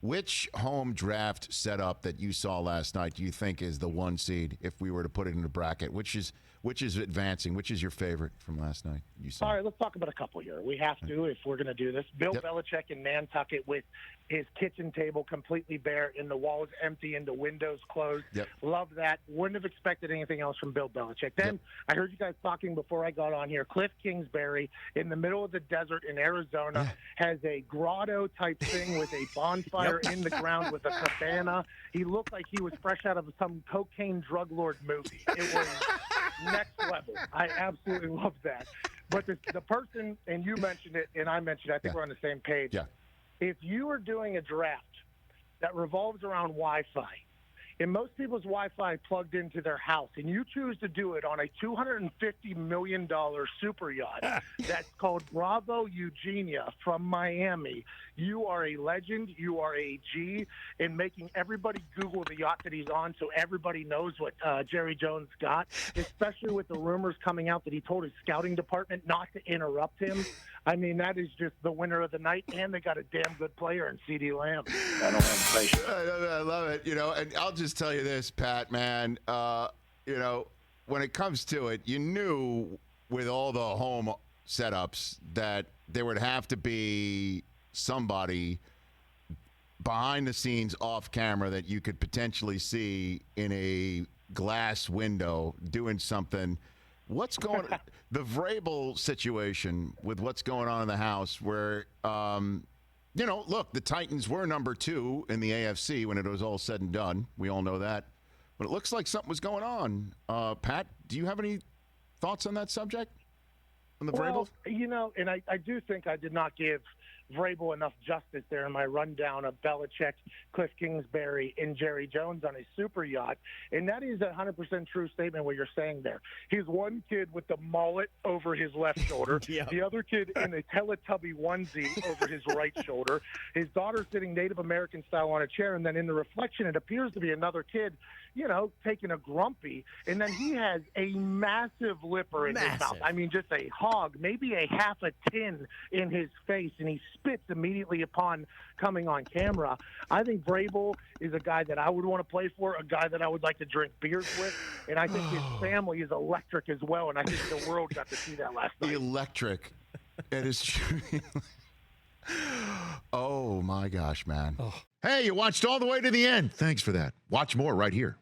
Which home draft setup that you saw last night do you think is the one seed if we were to put it in a bracket? Which is advancing? Which is your favorite from last night you saw? All right, let's talk about a couple here. We have to if we're going to do this. Bill Belichick in Nantucket with his kitchen table completely bare and the walls empty and the windows closed. Love that. Wouldn't have expected anything else from Bill Belichick. Then I heard you guys talking before I got on here. Cliff Kingsbury in the middle of the desert in Arizona has a grotto-type thing with a bonfire in the ground with a cabana. He looked like he was fresh out of some cocaine drug lord movie. It was next level. I absolutely love that. But the person, and you mentioned it, and I mentioned it, I think we're on the same page. If you are doing a draft that revolves around Wi-Fi, and most people's Wi-Fi plugged into their house, and you choose to do it on a $250 million super yacht that's called Bravo Eugenia from Miami, you are a legend, you are a G, in making everybody Google the yacht that he's on so everybody knows what Jerry Jones got, especially with the rumors coming out that he told his scouting department not to interrupt him. I mean, that is just the winner of the night, and they got a damn good player in CeeDee Lamb. I love it. And I'll just tell you this, Pat, man. When it comes to it, you knew with all the home setups that there would have to be somebody behind the scenes off camera that you could potentially see in a glass window doing something. What's going on? The Vrabel situation with what's going on in the house where, look, the Titans were number 2 in the AFC when it was all said and done. We all know that. But it looks like something was going on. Pat, do you have any thoughts on that subject? On the Vrabel? And I do think I did not give Vrabel enough justice there in my rundown of Belichick, Cliff Kingsbury, and Jerry Jones on a super yacht. And that is a 100% true statement what you're saying there. He's one kid with the mullet over his left shoulder, the other kid in a Teletubby onesie over his right shoulder, his daughter sitting Native American style on a chair, and then in the reflection it appears to be another kid, taking a grumpy, and then he has a massive lipper in his mouth. I mean, just a hog, maybe a half a tin in his face, and he spits immediately upon coming on camera. I think Vrabel is a guy that I would want to play for, a guy that I would like to drink beers with, and I think his family is electric as well, and I think the world got to see that last night. Electric. It is true. Oh, my gosh, man. Hey, you watched all the way to the end. Thanks for that. Watch more right here.